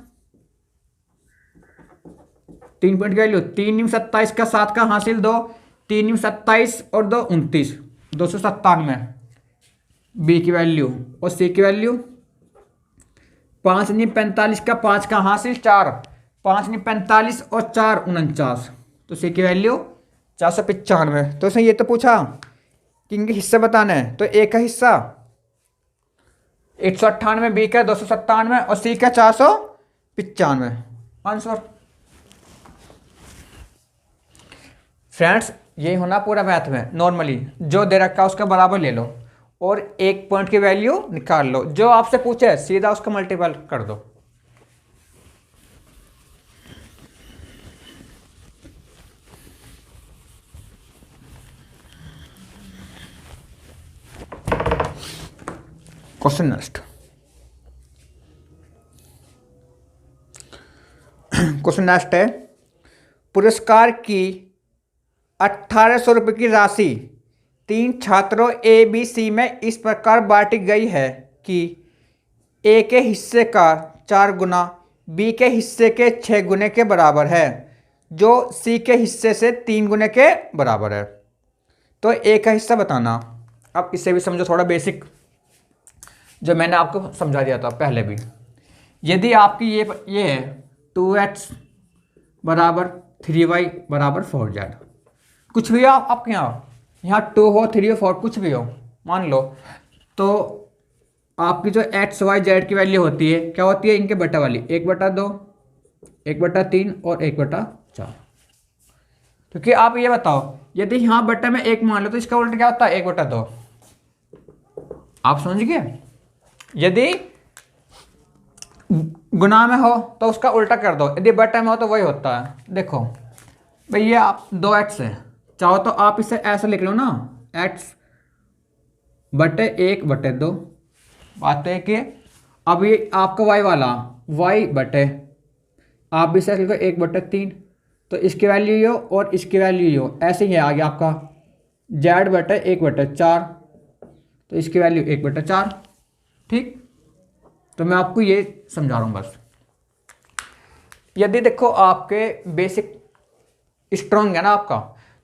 3 पॉइंट की वैल्यू 3 × 27 का 7 का हासिल 2, 3 × 27 और 2 29, 297, बी की वैल्यू और सी की वैल्यू 5 × 45 का 5 का हासिल 4, 5 × 45 और 4 49, तो सी की वैल्यू 495। तो उसने ये तो पूछा कि इनके हिस्से बताने हैं, तो ए का हिस्सा 198, बी का 297 और सी का 495, आंसर। फ्रेंड्स यही होना पूरा मैथ में, नॉर्मली जो दे रखा है उसका बराबर ले लो और 1 पॉइंट की वैल्यू निकाल लो, जो आपसे पूछे सीधा उसका मल्टीपल कर दो। क्वेश्चन नेक्स्ट, क्वेश्चन नेक्स्ट है, पुरस्कार की 1800 रुपये की राशि 3 छात्रों ए बी सी में इस प्रकार बांटी गई है कि ए के हिस्से का 4 गुना बी के हिस्से के 6 गुने के बराबर है, जो सी के हिस्से से 3 गुने के बराबर है। तो ए का हिस्सा बताना। अब इससे भी समझो थोड़ा बेसिक, जो मैंने आपको समझा दिया था पहले भी। यदि आपकी ये है 2x बराबर 3y बराबर 4z, कुछ भी हो आपके यहाँ 2 हो 3 हो 4 कुछ भी हो मान लो, तो आपकी जो x y z की वैल्यू होती है क्या होती है, इनके बटा वाली 1/2, 1/3 और 1/4। क्योंकि आप ये बताओ यदि यहाँ बटे में 1 मान लो तो इसका उल्टा क्या होता है 1/2, आप समझ गए। यदि गुना में हो तो उसका उल्टा कर दो, यदि बटे में हो तो वही होता है। देखो भाई ये आप 2x है, चाहो तो आप इसे ऐसे लिख लो ना, x बटे 1/2, बात है कि अब ये आपका y वाला y बटे, आप भी इसे लिखो 1/3, तो इसकी वैल्यू ये हो और इसकी वैल्यू ये हो, ऐसे ही है आगे आपका z बटे 1/4, तो इसकी वैल्यू 1/4, ठीक। तो मैं आपको ये समझा रहा हूँ बस। यदि देखो आपके बेसिक स्ट्रॉन्ग है ना आपका,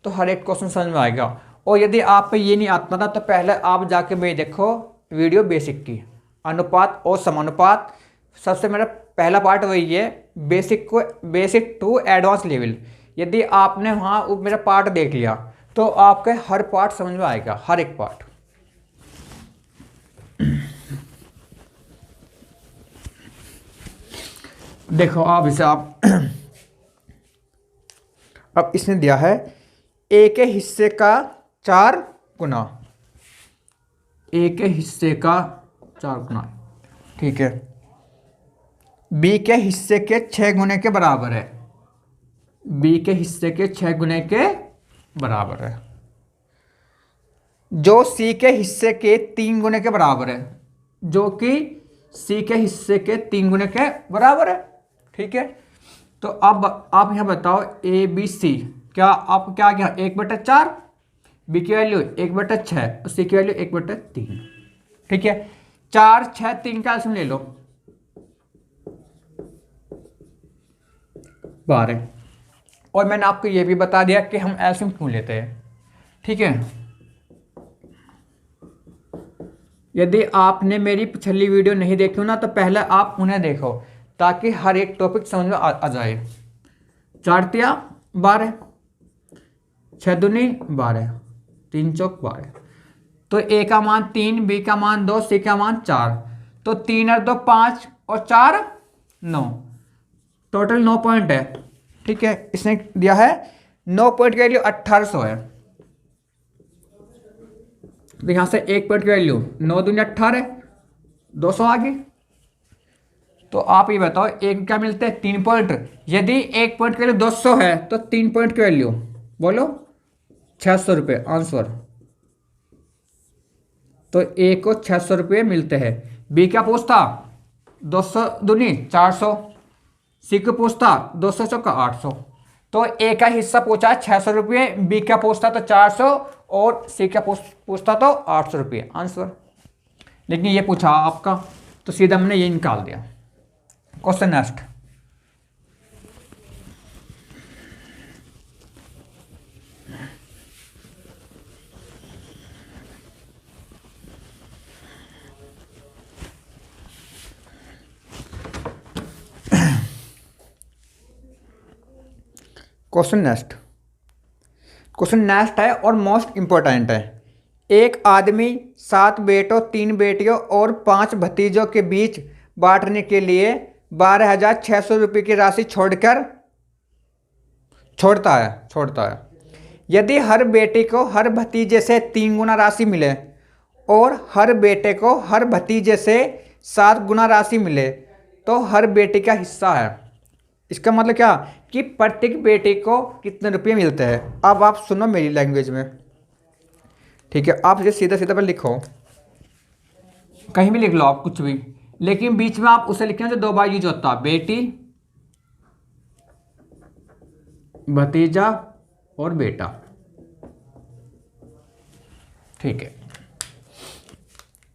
तो हर एक क्वेश्चन समझ में आएगा। और यदि आप पे ये नहीं आता ना तो पहले आप जाके मैं देखो वीडियो बेसिक की, अनुपात और समानुपात, सबसे मेरा पहला पार्ट वही है, बेसिक टू एडवांस लेवल। यदि आपने वहाँ मेरा पार्ट देख लिया तो आपके हर पार्ट समझ में आएगा, हर एक पार्ट। देखो आप इसे अब इसने दिया है ए के हिस्से का 4 गुना, ए के हिस्से का 4 गुना, ठीक है, बी के हिस्से के 6 गुने के बराबर है, बी के हिस्से के 6 गुने के बराबर है, जो सी के हिस्से के 3 गुने के बराबर है, जो कि सी के हिस्से के 3 गुने के बराबर है, ठीक है। तो अब आप यहाँ बताओ ए बी सी, क्या आप क्या 1/4, बी की वैल्यू 1/6 और सी की वैल्यू 1/3। ठीक है, 4, 6, 3 का एल्सियम ले लो 12। और मैंने आपको ये भी बता दिया कि हम एल्सियम क्यों लेते हैं। ठीक है, यदि आपने मेरी पिछली वीडियो नहीं देखी हो ना तो पहले आप उन्हें देखो ताकि हर एक टॉपिक समझ में आ जाए। 4 तिया 12, 6 दूनी 12, 3 चौक 12। तो ए का मान 3, बी का मान 2, सी का मान 4। तो 3 और 2 5 और 4 9, टोटल 9 पॉइंट है। ठीक है, इसने दिया है 9 पॉइंट की वैल्यू 1800 है। तो यहां से 1 पॉइंट की वैल्यू 9 दूनी 18, 200 आ गई। तो आप ये बताओ एक क्या मिलते हैं 3 पॉइंट। यदि 1 पॉइंट की वैल्यू 200 है तो 3 पॉइंट की वैल्यू बोलो 600 रुपये आंसर। तो ए को 600 रुपये मिलते हैं। बी क्या पूछता 200 दूनी 400, सी को पूछता 200 चौका 800। तो ए का हिस्सा पूछा 600 रुपये, बी का पूछता तो 400 और सी का पूछता तो 800 रुपये आंसर। लेकिन ये पूछा आपका तो सीधा हमने ये निकाल दिया। Question next. क्वेश्चन नेक्स्ट है और मोस्ट इंपॉर्टेंट है। एक आदमी 7 बेटों, 3 बेटियों और 5 भतीजों के बीच बांटने के लिए 12,600 रुपये की राशि छोड़ता है। यदि हर बेटी को हर भतीजे से 3 गुना राशि मिले और हर बेटे को हर भतीजे से 7 गुना राशि मिले तो हर बेटी का हिस्सा है। इसका मतलब क्या कि प्रत्येक बेटे को कितने रुपये मिलते हैं। अब आप सुनो मेरी लैंग्वेज में। ठीक है, आप इसे सीधा सीधा पर लिखो, कहीं भी लिख लो आप कुछ भी, लेकिन बीच में आप उसे लिखना जो 2 बार यूज होता है, बेटी, भतीजा और बेटा। ठीक है,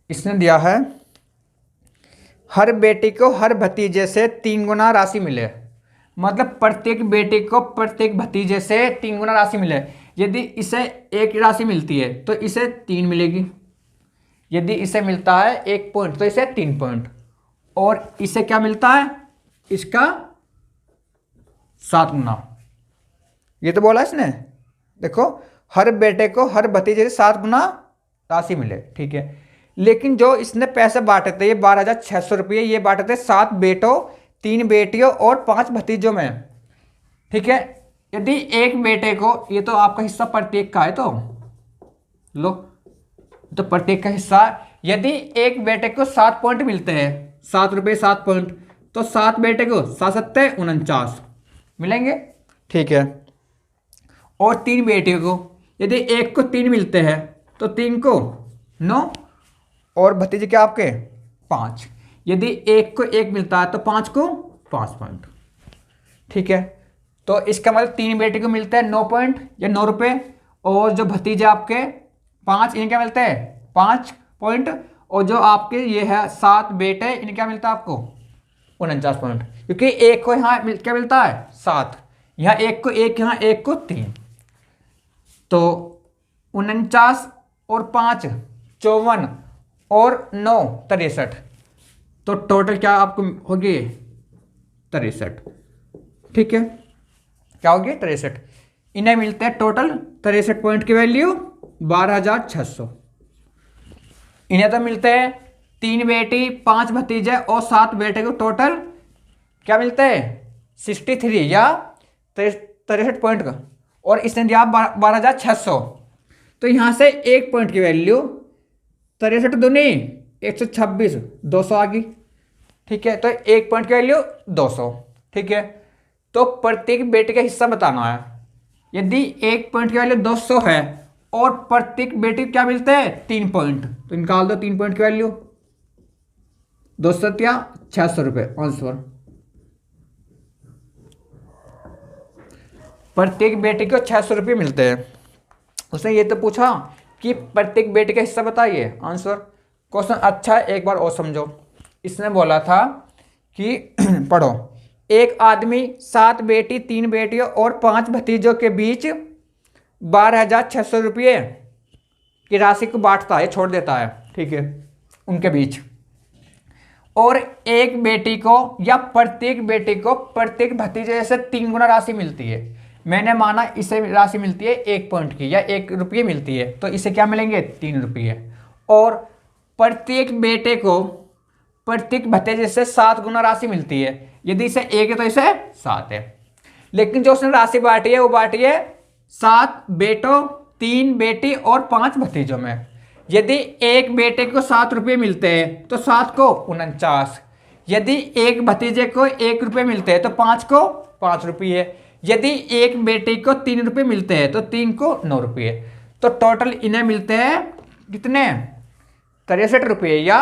इसने दिया है हर बेटी को हर भतीजे से 3 गुना राशि मिले, मतलब प्रत्येक बेटी को प्रत्येक भतीजे से 3 गुना राशि मिले। यदि इसे 1 राशि मिलती है तो इसे 3 मिलेगी। यदि इसे मिलता है 1 पॉइंट तो इसे 3 पॉइंट, और इसे क्या मिलता है इसका 7 गुना। ये तो बोला इसने, देखो हर बेटे को हर भतीजे से 7 गुना राशि मिले। ठीक है, लेकिन जो इसने पैसे बांटे थे ये 12,600 रुपये, ये बांटे थे 7 बेटों, 3 बेटियों और 5 भतीजों में। ठीक है, यदि एक बेटे को, ये तो आपका हिस्सा प्रत्येक का है तो लो, तो प्रत्येक का हिस्सा, यदि एक बेटे को 7 पॉइंट मिलते हैं, 7 रुपये 7 पॉइंट, तो 7 बेटे को 7 सत्ते 49 मिलेंगे। ठीक है, और 3 बेटियों को, यदि एक को 3 मिलते हैं तो 3 को 9 और भतीजे क्या आपके 5। यदि एक को 1 मिलता है तो 5 को 5 पॉइंट। ठीक है, तो इसका मतलब 3 बेटे को मिलता है 9 पॉइंट या 9 रुपये, और जो भतीजे आपके 5 इन्हें क्या मिलते हैं 5 पॉइंट, और जो आपके ये है 7 बेटे इन्हें क्या मिलता है आपको 49 पॉइंट, क्योंकि एक को यहाँ क्या मिलता है 7, यहाँ एक को 1, यहाँ एक को 3, तो 49 और 5 54 और 9 63, तो टोटल क्या आपको होगी 63। ठीक है, क्या होगी 63। इन्हें मिलते हैं टोटल 63 पॉइंट की वैल्यू 12,600। इन्हें तो मिलते हैं 3 बेटी 5 भतीजे और 7 बेटे को टोटल क्या मिलते हैं 63 या 63 पॉइंट का, और इसने दिया 12,600। तो यहां से 1 पॉइंट की वैल्यू 63 दूनी 126, 200 आ गई। ठीक है, तो 1 पॉइंट की वैल्यू 200। ठीक है, तो प्रत्येक बेटे का हिस्सा बताना है। यदि 1 पॉइंट की वैल्यू 200 है और प्रत्येक बेटे क्या मिलते हैं 3 पॉइंट, तो निकाल दो 3 पॉइंट की वैल्यू, 200 या 600 रुपये आंसर। प्रत्येक बेटे को 600 रुपये मिलते हैं। उसने ये तो पूछा कि प्रत्येक बेटे का हिस्सा बताइए आंसर। क्वेश्चन अच्छा है, एक बार और समझो। इसने बोला था कि पढ़ो, एक आदमी 7 बेटी 3 बेटियों और 5 भतीजों के बीच 12,600 रुपये की राशि को बांटता है, छोड़ देता है, ठीक है, उनके बीच। और एक बेटी को या प्रत्येक बेटी को प्रत्येक भतीजे से 3 गुना राशि मिलती है। मैंने माना इसे राशि मिलती है 1 पॉइंट की या 1 रुपये मिलती है, तो इसे क्या मिलेंगे 3 रुपये। और प्रत्येक बेटे को प्रत्येक भतीजे से 7 गुना राशि मिलती है। यदि इसे 1 है तो इसे 7 है। लेकिन जो उसने राशि बांटी है वो बांटी है 7 बेटों 3 बेटी और 5 भतीजों में। यदि एक बेटे को 7 रुपये मिलते हैं तो 7 को 49। यदि एक भतीजे को 1 रुपये मिलते हैं तो 5 को 5 रुपये। यदि एक बेटी को 3 रुपये मिलते हैं तो 3 को 9 रुपये। तो टोटल इन्हें मिलते हैं कितने 63 रुपये या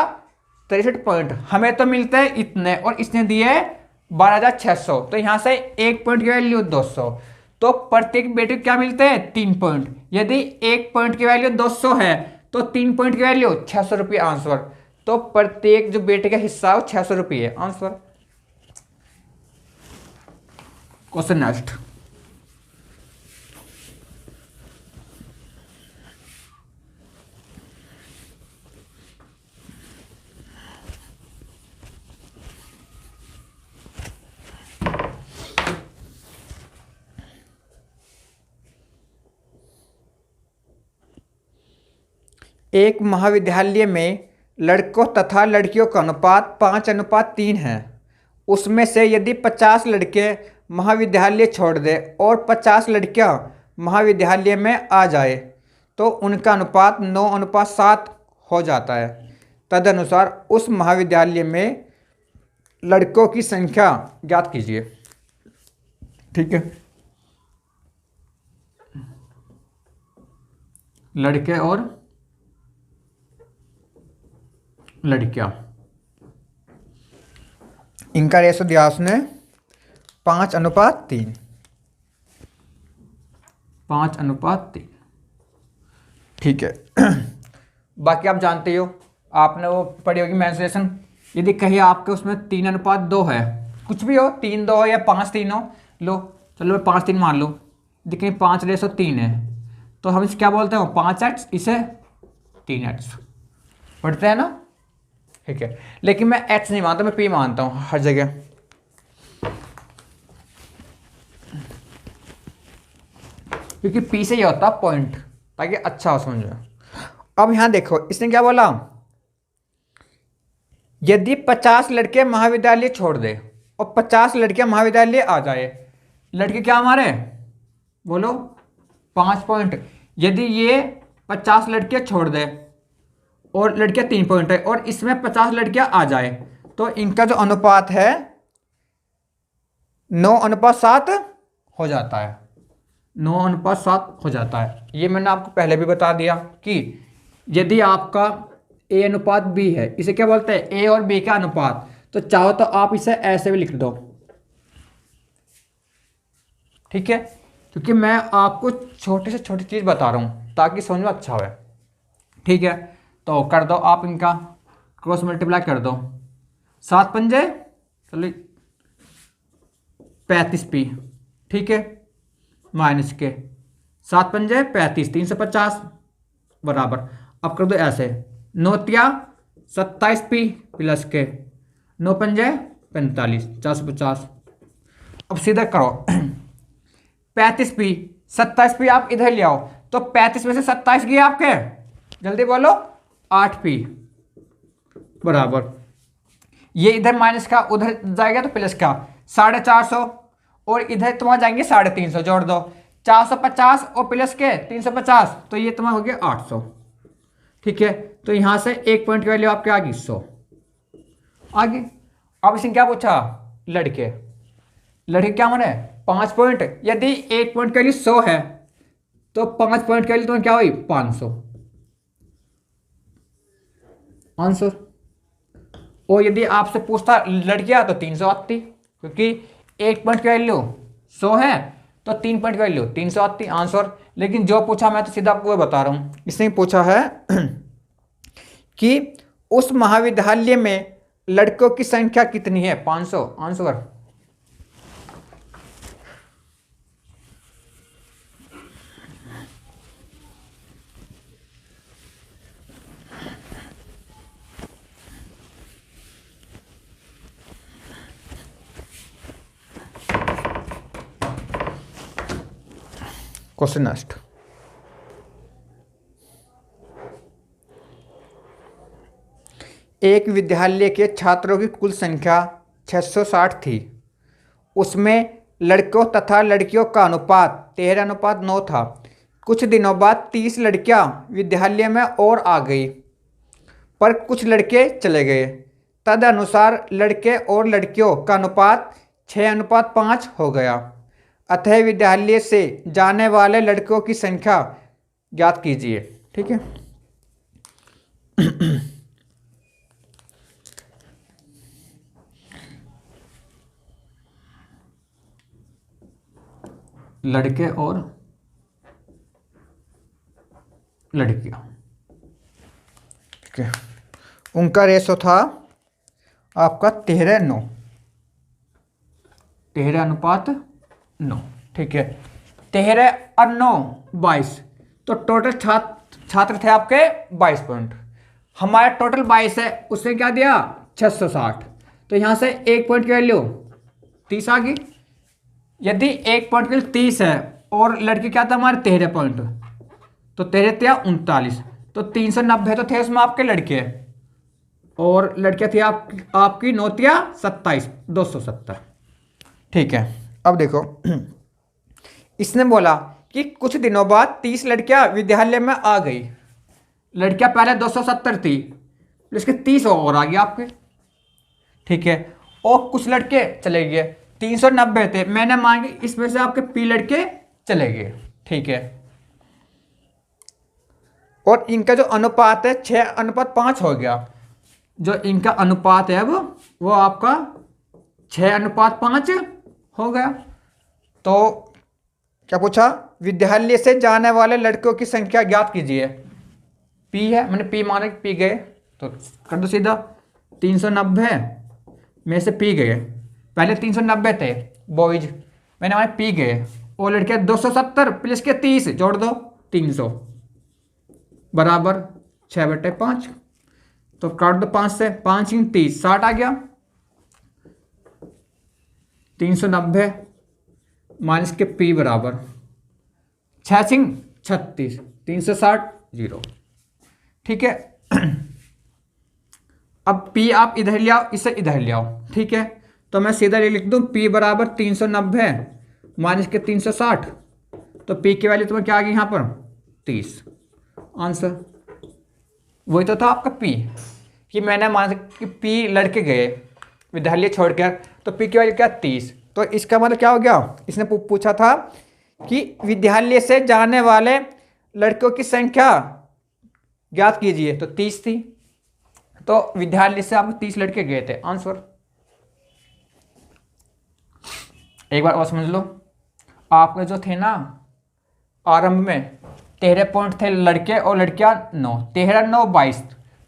63 पॉइंट। हमें तो मिलते हैं इतने और इसने दिए 12,600, तो यहाँ से 1 पॉइंट की वैल्यू 200। तो प्रत्येक बेटे को क्या मिलते हैं 3 पॉइंट। यदि 1 पॉइंट की वैल्यू 200 है तो 3 पॉइंट की वैल्यू 600 रुपये आंसर। तो प्रत्येक जो बेटे का हिस्सा है वो 600 रुपये आंसर। Question next. एक महाविद्यालय में लड़कों तथा लड़कियों का अनुपात 5:3 है। उसमें से यदि 50 लड़के महाविद्यालय छोड़ दे और 50 लड़कियां महाविद्यालय में आ जाए तो उनका अनुपात 9:7 हो जाता है। तदनुसार उस महाविद्यालय में लड़कों की संख्या ज्ञात कीजिए। ठीक है, लड़के और लड़कियां, इनका रेशो दिया उसने 5:3। 5:3, ठीक है। बाकी आप जानते हो, आपने वो पढ़ी होगी मेंसुरेशन। यदि कहीं आपके उसमें 3:2 है, कुछ भी हो, 3:2 हो या 5:3 हो, लो चलो मैं 5:3 मान लो। यदि कहीं 5:3 है तो हम इसे क्या बोलते हैं 5x, इसे 3x पढ़ते हैं ना, ठीक है। लेकिन मैं h नहीं मानता, मैं p मानता हूं हर जगह। क्योंकि p से ये होता है पॉइंट, ताकि अच्छा हो समझ में। अब यहां देखो इसने क्या बोला, यदि 50 लड़के महाविद्यालय छोड़ दे और 50 लड़कियां महाविद्यालय आ जाए, लड़के क्या हमारे बोलो 5 पॉइंट। यदि ये 50 लड़कियां छोड़ दे और लड़कियां 3 पॉइंट है और इसमें 50 लड़कियां आ जाए तो इनका जो अनुपात है 9:7 हो जाता है। 9:7 हो जाता है। ये मैंने आपको पहले भी बता दिया कि यदि आपका A:B है, इसे क्या बोलते हैं A और B का अनुपात, तो चाहो तो आप इसे ऐसे भी लिख दो, ठीक है। क्योंकि मैं आपको छोटे से छोटी चीज बता रहा हूं ताकि समझ में अच्छा हो, ठीक है। तो कर दो आप, इनका क्रॉस मल्टीप्लाई कर दो। 7 पंजे चलो 35p, ठीक है, माइनस के 7 पंजे 35, 350 बराबर। अब कर दो ऐसे 9 तिया 27p प्लस के 9 पंजे 45, 450। अब सीधा करो 35p 27p आप इधर ले आओ, तो 35 में से 27 गए आपके, जल्दी बोलो 8p बराबर। ये इधर माइनस का उधर जाएगा तो प्लस का 450, और इधर तुम्हारा जाएंगे 350, जोड़ दो 450 और प्लस के 350, तो ये तुम्हारा हो गया 800, ठीक है। तो यहां से 1 पॉइंट की वैल्यू आपके आ गई 100 आगे। अब इसने क्या पूछा, लड़के, लड़के क्या माने 5 पॉइंट। यदि 1 पॉइंट की वैल्यू 100 है तो 5 पॉइंट की वैल्यू तुम्हें क्या हुई 500 आंसर। और यदि आपसे पूछता लड़कियां तो 300 आती, क्योंकि 1 पॉइंट की वैल्यू 100 है, तो 3 पॉइंट की वैल्यू 300 आती आंसर। लेकिन जो पूछा मैं तो सीधा आपको वो बता रहा हूँ। इसने पूछा है कि उस महाविद्यालय में लड़कों की संख्या कितनी है, 500 आंसर। Question next. एक विद्यालय के छात्रों की कुल संख्या 660 थी। उसमें लड़कों तथा लड़कियों का अनुपात 13:9 था। कुछ दिनों बाद 30 लड़कियां विद्यालय में और आ गई, पर कुछ लड़के चले गए। तदनुसार लड़के और लड़कियों का अनुपात 6:5 हो गया। अतः विद्यालय से जाने वाले लड़कों की संख्या ज्ञात कीजिए। ठीक है। लड़के और लड़कियां, ठीक है, उनका रेशो था आपका 13:9, 13:9। ठीक है, 13 और 9 22। तो टोटल छात्र थे आपके 22 पॉइंट। हमारा टोटल 22 है, उसने क्या दिया 660। तो यहां से 1 पॉइंट की वैल्यू 30 आ गई। यदि 1 पॉइंट की 30 है और लड़के क्या था हमारे 13 पॉइंट, तो 13 थे 39। तो 390 तो थे उसमें आपके लड़के, और लड़कियां थी आपकी 9 तिया 27, 270। ठीक है, अब देखो इसने बोला कि कुछ दिनों बाद 30 लड़कियां विद्यालय में आ गई। लड़कियां पहले 270 थी, इसके 30 और आ गई आपके। ठीक है, और कुछ लड़के चले गए, 390 थे, मैंने मांगे इसमें से आपके पी लड़के चले गए। ठीक है, और इनका जो अनुपात है 6:5 हो गया। जो इनका अनुपात है अब वो आपका 6:5 हो गया। तो क्या पूछा, विद्यालय से जाने वाले लड़कों की संख्या ज्ञात कीजिए। पी है, मैंने पी माना पी गए, तो कर दो सीधा 390 में से पी गए। पहले 390 थे बॉयज, मैंने माना पी गए, और लड़के 270 प्लस के 30 जोड़ दो 300 बराबर 6/5। तो काट दो 5 से, 5 × 30 60 आ गया। 390 माइनस के पी बराबर 6 × 36 360 0। ठीक है, अब पी आप इधर ले आओ, इसे इधर ले आओ। ठीक है, तो मैं सीधा ये लिख दूं पी बराबर 390 माइनस के 360। तो पी की वैल्यू तुम्हें क्या आ गई यहाँ पर 30 आंसर। वही तो था आपका पी, कि मैंने मान कि पी लड़के गए विद्यालय छोड़कर, तो पी की वैल्यू क्या 30। तो इसका मतलब क्या हो गया, इसने पूछा था कि विद्यालय से जाने वाले लड़कों की संख्या ज्ञात कीजिए, तो 30 थी। तो विद्यालय से आप 30 लड़के गए थे आंसर। एक बार और समझ लो, आपके जो थे ना आरंभ में 13 पॉइंट थे लड़के और लड़कियां 9, 13 9 22,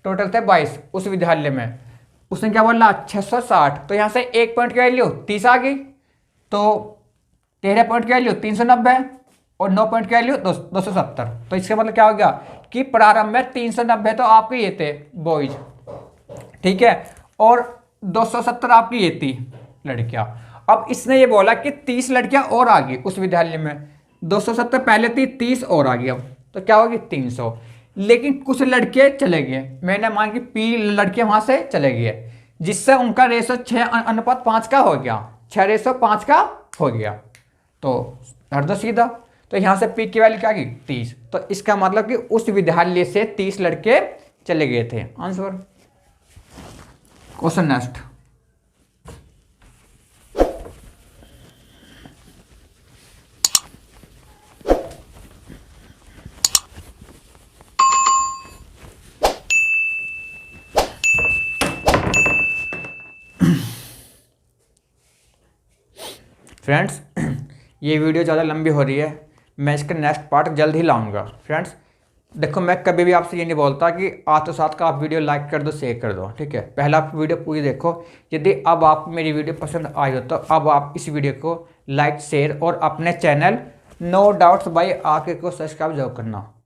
टोटल थे 22 उस विद्यालय में। उसने क्या बोला 660। तो यहां से 1 पॉइंट की वैल्यू 30 आ गई। तो 13 पॉइंट की वैल्यू 390 और 9 पॉइंट की वैल्यू 270। तो इसका मतलब क्या हो गया कि प्रारंभ में 390 तो आपके ये थे बॉयज, ठीक है, और 270 आपकी ये थी लड़कियां। अब इसने ये बोला कि 30 लड़कियां और आ गई उस विद्यालय में, 270 पहले थी, 30 और आ गई। अब तो क्या होगी 300। लेकिन कुछ लड़के चले गए, मैंने मान की पी लड़के वहां से चले गए, जिससे उनका रेशो 6:5 का हो गया, 6:5 का हो गया। तो हर दो सीधा, तो यहां से पी की वैल्यू क्या गई 30। तो इसका मतलब कि उस विद्यालय से 30 लड़के चले गए थे आंसर। Question next. फ्रेंड्स, ये वीडियो ज़्यादा लंबी हो रही है, मैं इसका नेक्स्ट पार्ट जल्द ही लाऊंगा। फ्रेंड्स देखो, मैं कभी भी आपसे ये नहीं बोलता कि आज तो साथ का आप वीडियो लाइक कर दो, शेयर कर दो, ठीक है। पहले आप वीडियो पूरी देखो। यदि अब आपको मेरी वीडियो पसंद आई हो तो अब आप इस वीडियो को लाइक, शेयर और अपने channel no doubts by R K को सब्सक्राइब जरूर करना।